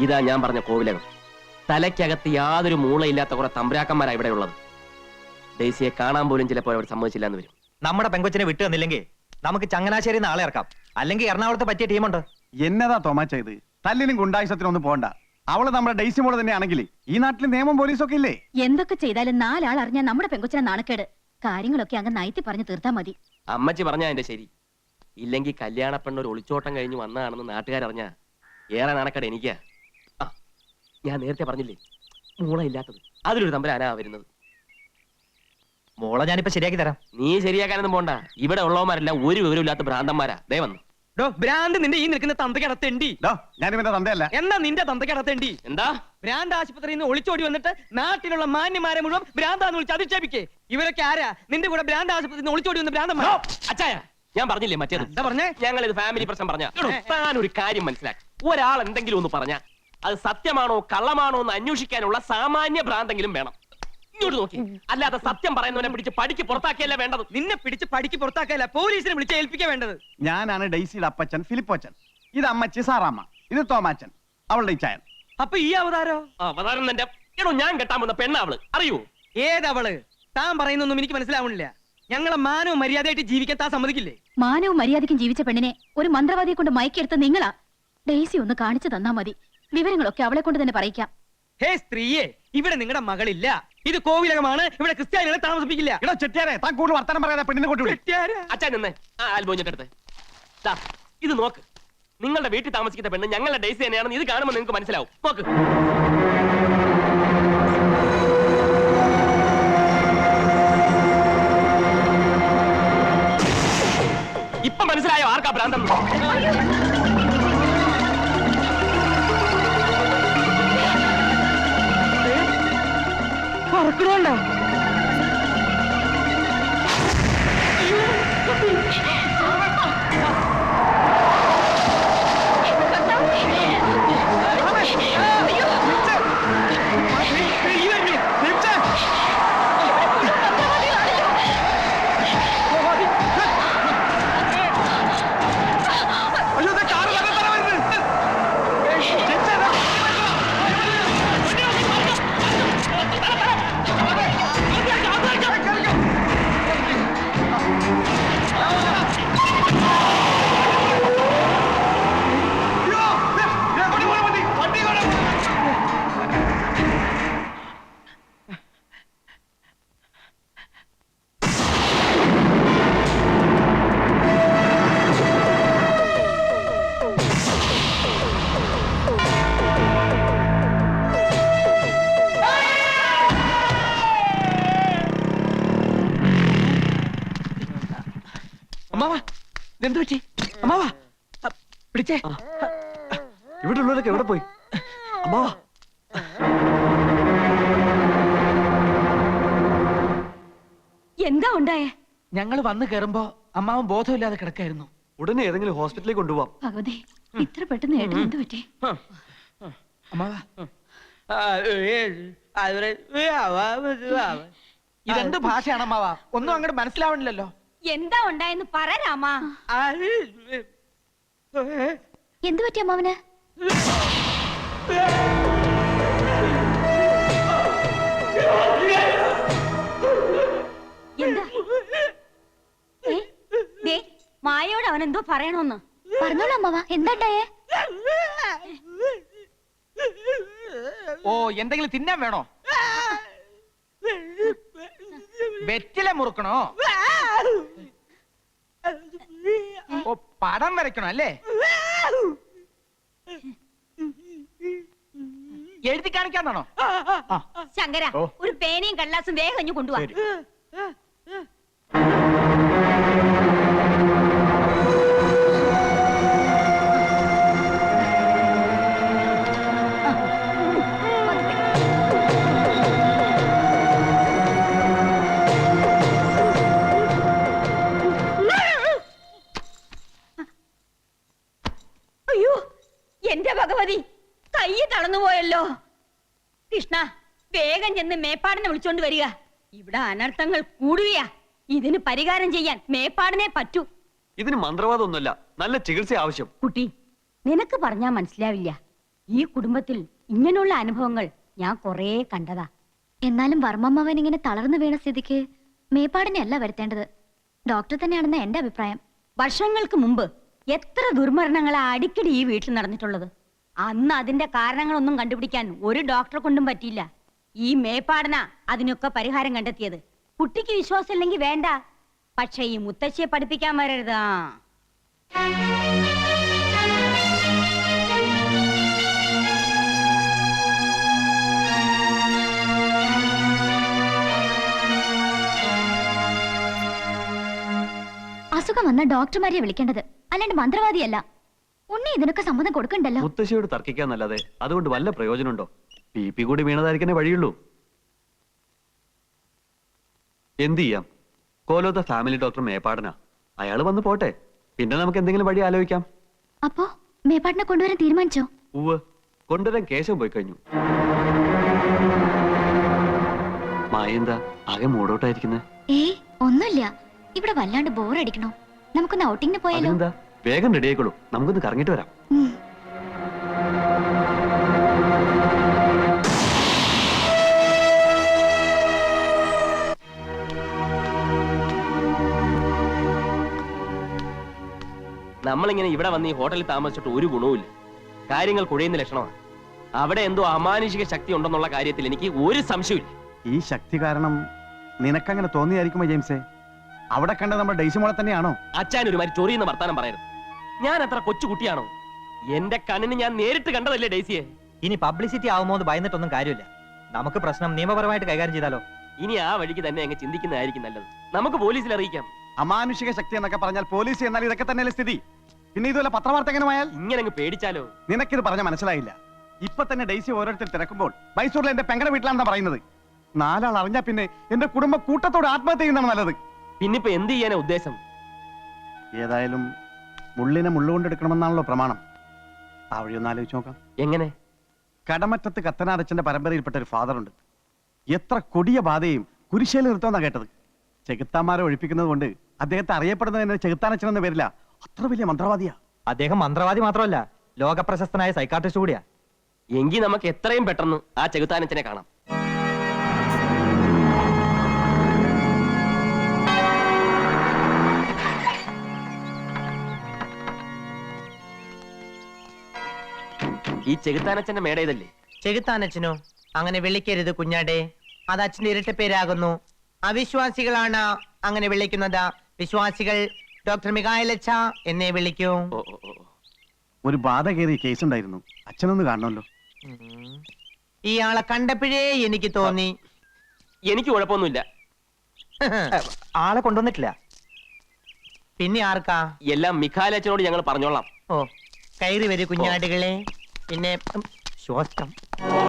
ഇതാ ഞാൻ പറഞ്ഞ കോവിലകം. തലയ്ക്കകത്ത് യാതൊരു മൂളയില്ലാത്ത കുറെ തമ്പുരാക്കന്മാരാ ഇവിടെ ഉള്ളത്. ഡെയ്സിയെ കാണാൻ പോലും ചിലപ്പോൾ അവർ സമ്മതിച്ചില്ല എന്ന് വരും. നമ്മുടെ പെങ്കൊച്ചിനെ വിട്ടു തന്നില്ലെങ്കിൽ നമുക്ക് ചങ്ങനാശ്ശേരി നാളെ ഇറക്കാം. അല്ലെങ്കിൽ എറണാകുളത്ത് പറ്റിയ ടീമുണ്ട്. എന്നതാ തോമാച്ച ഇത്? തല്ലിനും ഗുണ്ടായുസത്തിനൊന്നും പോണ്ട. അവള് നമ്മുടെ ഡെയ്സി മോള് തന്നെയാണെങ്കിൽ ഈ നാട്ടിൽ നിയമം പോലീസൊക്കെ ഇല്ലേ? എന്തൊക്കെ ചെയ്താലും 4 ആൾ അറിഞ്ഞാൽ നമ്മുടെ പെങ്കൊച്ചിനെ നാണക്കേട്. കാര്യങ്ങളൊക്കെ അങ്ങ് നയത്തി പറഞ്ഞു തീർത്താ മതി. അമ്മച്ചി പറഞ്ഞാ എന്റെ ശരി. ഇല്ലെങ്കിൽ കല്യാണ പെണ്ണൊരു ഒളിച്ചോട്ടം കഴിഞ്ഞ് വന്നതാണെന്ന് നാട്ടുകാരറിഞ്ഞാ ഏറെ നാണക്കേട് എനിക്കാ. ഞാൻ നേരത്തെ പറഞ്ഞില്ലേ മൂളയില്ലാത്തത്, അതിലൊരു തമ്പുരാനാ വരുന്നത്. മോളെ ഞാനിപ്പോ ശരിയാക്കി തരാം. നീ ശരിയാക്കാനൊന്നും പോണ്ട. ഇവിടെ ഉള്ളവന്മാരെല്ലാം ഒരു വിവരമില്ലാത്ത ഭ്രാന്തന്മാരാ. ദേ വന്നു. ഭ്രാന്ത് നിന്റെ ഈ നിൽക്കുന്ന തന്തക്കടത്തേണ്ടി. ഞാനിവന്റെ തന്തയല്ല. എന്നാ നിന്റെ തന്തക്കടത്തേണ്ടി. എന്താ ഭ്രാന്ത് ആശുപത്രിയിൽ നിന്ന് ഒളിച്ചോടി വന്നിട്ട് നാട്ടിലുള്ള മാന്യമാരെ മുഴുവൻ ഭ്രാന്താന്ന് വിളിച്ച് അധിക്ഷേപിക്കേ. ഇവരൊക്കെ ആരാ? നിന്റെ കൂടെ ഭ്രാന്ത് ആശുപത്രിയിൽ നിന്ന് ഒളിച്ചോടി വന്ന ഭ്രാന്തന്മാർ. അച്ചായ, ഞാൻ പറഞ്ഞില്ലേ മറ്റേത്? എന്താ പറഞ്ഞേ? ഞങ്ങൾ ഇത് ഫാമിലി പ്രശ്നം പറഞ്ഞ. താൻ ഒരു കാര്യം മനസ്സിലാക്കി, ഒരാൾ എന്തെങ്കിലും ഒന്ന് പറഞ്ഞ അത് സത്യമാണോ കള്ളമാണോ എന്ന് അന്വേഷിക്കാനുള്ള സാമാന്യ ഭ്രാന്തെങ്കിലും വേണം. ഇങ്ങോട്ട് നോക്കി. അല്ലാതെ സത്യം പറയുന്നവനെ പിടിച്ച് പടിക്ക് പുറത്താക്കിയല്ല വേണ്ടത്. നിന്നെ പിടിച്ച് പടിക്ക് പുറത്താക്കല്ല, പോലീസിനെ വിളിച്ച് ഏൽപ്പിക്കാൻ വേണ്ടത്. ഞാനാണ് ഡെയ്സിയുടെ അപ്പച്ചൻ ഫിലിപ്പോച്ചൻ. ഇത് അമ്മച്ചി സാറാമ്മ. ഇത് തോമാച്ചൻ, അവളുടെ ഇച്ചായൻ. അപ്പൊ ഈ അവതാരോ? അവതാരം എന്റെ ഞാൻ കെട്ടാൻ പോകുന്ന പെണ്ണാവള്. അറിയൂ? ഏതവള്? താൻ പറയുന്നൊന്നും എനിക്ക് മനസ്സിലാവണില്ല. ഞങ്ങളെ മാനവും മര്യാദയായിട്ട് ജീവിക്കാൻ താൻ സമ്മതിക്കില്ലേ? മാനവും മര്യാദയ്ക്കും ജീവിച്ച പെണ്ണിനെ ഒരു മന്ത്രവാദിയെ കൊണ്ട് മയക്കെടുത്ത് നിങ്ങളാ. ഡെയ്സി ഒന്ന് കാണിച്ചു തന്നാ മതി. വിവരങ്ങളൊക്കെ അവളെ കൊണ്ട് തന്നെ പറയിക്കാം. ഹേ സ്ത്രീയെ, ഇവിടെ നിങ്ങളുടെ മകളില്ല. ഇത് കോവിലകമാണ്. ഇവിടെ ക്രിസ്ത്യാനികളെ താമസിപ്പിക്കില്ല. ചെട്ടിയാരെ, താൻ കൂടുതൽ വർത്തമാനം പറയാതെ പെണ്ണിനെ കൊണ്ടുവിടും. അച്ഛൻ നിന്ന് ആൽബോഞ്ഞിട്ടെടുത്ത് ഇത് നോക്ക്. നിങ്ങളുടെ വീട്ടിൽ താമസിക്കുന്ന പെണ്ണ് ഞങ്ങളുടെ ഡെയ്സി തന്നെയാണെന്ന് ഇത് കാണുമ്പോൾ നിങ്ങൾക്ക് മനസ്സിലാവും. നോക്ക്. ഇപ്പൊ മനസ്സിലായോ ആർക്കാ ഭ്രാന്തം? പറക്കണോണ്ടോ? എന്ത് പറ്റി അമ്മാവാ? പിടിച്ചേ. ഇവിടെ ഉള്ളവരൊക്കെ എവിടെ പോയി? അമ്മാവാ, എന്താ ഉണ്ടായേ? ഞങ്ങൾ വന്നു കേറുമ്പോ അമ്മാവൻ ബോധമില്ലാതെ കിടക്കായിരുന്നു. ഉടനെ ഏതെങ്കിലും ഹോസ്പിറ്റലിൽ കൊണ്ടുപോവാം. ഭഗവതി, ഇത്ര പെട്ടെന്ന് ഏട്ടൻ എന്ത് പറ്റി? അമ്മാവാ, ഇതെന്ത് ഭാഷയാണ് അമ്മാവാ? ഒന്നും അങ്ങോട്ട് മനസ്സിലാവണില്ലല്ലോ. എന്താ ഉണ്ടായെന്ന് പറ രാമാ. എന്ത് പറ്റി അമ്മാവന്? എന്താ? മായയോട് അവൻ എന്തോ പറയണോന്ന് പറഞ്ഞോളൂ അമ്മാവ. എന്താ ഉണ്ടായേ? ഓ, എന്തെങ്കിലും തിന്നാൻ വേണോ? വെറ്റില മുറുക്കണോ? ഓ, പടം വരയ്ക്കണോ അല്ലേ? എഴുതി കാണിക്കാന്നാണോ? ശങ്കര, ഒരു പേനയും കടലാസും വേഗം കൊണ്ടുപോവാ. അയ്യോ, എന്റെ ഭഗവതി, കൈ തളർന്നുപോയല്ലോ. കൃഷ്ണ, വേഗം ചെന്ന് മേപ്പാടിനെ വിളിച്ചോണ്ട് വരിക. ഇവിടെ അനർത്ഥങ്ങൾ കൂടുകയാ. ഇതിന് പരിഹാരം ചെയ്യാൻ മേപ്പാടിനെ പറ്റൂ. ഇതിന് മന്ത്രവാദമൊന്നുമല്ല, നല്ല ചികിത്സ ആവശ്യം. കുട്ടി, നിനക്ക് പറഞ്ഞാ മനസ്സിലാവില്ല. ഈ കുടുംബത്തിൽ ഇങ്ങനെയുള്ള അനുഭവങ്ങൾ ഞാൻ കുറേ കണ്ടതാ. എന്നാലും വർമ്മമ്മവൻ ഇങ്ങനെ തളർന്നു വീണ സ്ഥിതിക്ക് മേപ്പാടിനെ അല്ല വരുത്തേണ്ടത്, ഡോക്ടർ തന്നെയാണെന്ന് എന്റെ അഭിപ്രായം. വർഷങ്ങൾക്ക് മുമ്പ് എത്ര ദുർമരണങ്ങളാ അടിക്കടി ഈ വീട്ടിൽ നടന്നിട്ടുള്ളത്. അന്ന് അതിന്റെ കാരണങ്ങളൊന്നും കണ്ടുപിടിക്കാൻ ഒരു ഡോക്ടറെ കൊണ്ടും പറ്റിയില്ല. ഈ മേപ്പാടന അതിനൊക്കെ പരിഹാരം കണ്ടെത്തിയത്. കുട്ടിക്ക് വിശ്വാസം ഇല്ലെങ്കിൽ വേണ്ട, പക്ഷെ ഈ മുത്തശ്ശിയെ പഠിപ്പിക്കാൻ വരരുത്. അസുഖം വന്ന ഡോക്ടർമാരെ വിളിക്കേണ്ടത്, അല്ലാണ്ട് മന്ത്രവാദിയല്ല. ഉണ്ണി ഇതിനൊക്കെ സമ്മതം കൊടുക്കണ്ടല്ലോ. മുത്തശ്ശിയോട് തർക്കിക്കാന്നല്ലാതെ അതുകൊണ്ട് വല്ല പ്രയോജനമുണ്ടോ? പി കൂടി വീണതായിരിക്കണേ വഴിയുള്ളൂ. എന്ത് ചെയ്യാം? കോലോത്ത ഫാമിലി ഡോക്ടർ മേപ്പാടനാ. അയാള് വന്ന് പോട്ടെ, പിന്നെ നമുക്ക് എന്തെങ്കിലും വഴി ആലോചിക്കാം. അപ്പോ മേപ്പാടിനെ കൊണ്ടുവരാൻ തീരുമാനിച്ചോ? ഉവ്വ്, കൊണ്ടുവരാൻ കേശവൻ പോയി കഴിഞ്ഞു. മായെന്താ ആകെ മൂടോട്ടായിരിക്കുന്നേ? ഏയ് ഒന്നുമില്ല, ഇവിടെ വല്ലാണ്ട് ബോറടിക്കണോ. നമുക്കൊന്ന് ഔട്ടിങ്ങിന് പോയാലോ? അതെന്താ, വേഗം റെഡി ആയിക്കോളൂ, നമുക്കൊന്ന് കറങ്ങിട്ട് വരാം. നമ്മളിങ്ങനെ ഇവിടെ വന്ന് ഈ ഹോട്ടലിൽ താമസിച്ചിട്ട് ഒരു ഗുണവുമില്ല. കാര്യങ്ങൾ കുഴയുന്ന ലക്ഷണമാണ്. അവിടെ എന്തോ അമാനുഷിക ശക്തി ഉണ്ടെന്നുള്ള കാര്യത്തിൽ എനിക്ക് ഒരു സംശയമില്ല. ഈ ശക്തി കാരണം നിനക്കങ്ങനെ തോന്നിയായിരിക്കുമോ ജെയിംസേ? അവിടെ കണ്ട നമ്മുടെ ഡെയ്സിമോളെ തന്നെയാണോ? അച്ഛൻ ഒരുമാതിരി ചൊറിയുന്ന വർത്താനം പറയരുത്. ഞാൻ അത്ര കൊച്ചുകുട്ടിയാണോ? എന്റെ കണ്ണിന് ഞാൻ നേരിട്ട് കണ്ടതല്ലേ ഡെയ്സിയെ. ഇനി പബ്ലിസിറ്റി ആവുമോ എന്ന് ഭയന്നിട്ടൊന്നും കാര്യമില്ല. നമുക്ക് പ്രശ്നം നിയമപരമായിട്ട് കൈകാര്യം ചെയ്താലോ? ഇനി ആ വഴിക്ക് തന്നെ അങ്ങ് ചിന്തിക്കുന്നതായിരിക്കും നല്ലത്. നമുക്ക് പോലീസിൽ അറിയിക്കാം. അമാനുഷിക ശക്തി എന്നൊക്കെ പറഞ്ഞാൽ പോലീസ് എന്നാൽ ഇതൊക്കെ തന്നെയല്ലേ സ്ഥിതി. പിന്നെ ഇതുപോലെ പത്രവാർത്തകനുമായാൽ ഇങ്ങനെ അങ്ങ് പേടിച്ചാലോ? നിനക്കിത് പറഞ്ഞ മനസ്സിലായില്ല. ഇപ്പൊ തന്നെ ഡെയ്സി ഓരോരുത്തർ തിരക്കുമ്പോൾ മൈസൂരിലെ എന്റെ പെങ്ങളുടെ വീട്ടിലാണെന്നാ പറയുന്നത്. 4 ആൾ അറിഞ്ഞാ പിന്നെ എന്റെ കുടുംബം കൂട്ടത്തോട് ആത്മഹത്യ ചെയ്യുന്നതാണ് നല്ലത്. പിന്നിപ്പോ എന്ത് ചെയ്യാനാ ഉദ്ദേശം? ഏതായാലും മുള്ളിനെ മുള്ളുകൊണ്ടെടുക്കണമെന്നാണല്ലോ പ്രമാണം. ആ വഴി ഒന്ന് ആലോചിച്ച് നോക്കാം. എങ്ങനെ? കടമറ്റത്ത് കത്തനാരച്ചന്റെ പരമ്പരയിൽപ്പെട്ട ഒരു ഫാദറുണ്ട്. എത്ര കൊടിയ ബാധയും കുരിശേൽ നിർത്തുമെന്നാ കേട്ടത്. ചെകുത്താന്മാരെ ഒഴിപ്പിക്കുന്നത് കൊണ്ട് അദ്ദേഹത്തെ അറിയപ്പെടുന്നതിന് ചെകുത്താനച്ചൻ എന്ന പേരില്ല. അത്ര വലിയ മന്ത്രവാദിയാ അദ്ദേഹം. മന്ത്രവാദി മാത്രമല്ല, ലോകപ്രശസ്തനായ സൈക്കാട്രിസ്റ്റ് കൂടിയാ. എങ്കിൽ നമുക്ക് എത്രയും പെട്ടെന്ന് ആ ചെകുത്താനച്ചനെ കാണാം. ഈ ചെകുത്താനച്ചന്റെ മേട ഇതല്ലേ? ചെകുത്താനച്ഛനോ? അങ്ങനെ വിളിക്കരുത് കുഞ്ഞാടെ, അത് അച്ഛന്റെ ഇരട്ട പേരാകുന്നു. അവിശ്വാസികളാണ് അങ്ങനെ വിളിക്കുന്നത്. വിശ്വാസികൾ ഡോക്ടർ മികായലച്ച എന്നെ വിളിക്കൂ. ഒരു ബാധ കയറിയ കേസ് ഉണ്ടായിരുന്നു. അച്ഛനൊന്ന് കാണണമല്ലോ. ഇയാളെ കണ്ടപ്പോഴേ എനിക്ക് തോന്നി. എനിക്ക് കുഴപ്പമൊന്നുമില്ല. ആളെ കൊണ്ടുവന്നിട്ടില്ല. പിന്നെ ആർക്കാ? എല്ലാം മിഖാലച്ചനോട് ഞങ്ങൾ പറഞ്ഞോളാം. ഓ, കയറി വരൂ കുഞ്ഞാടുകളെ. പിന്നെ ശ്വാസം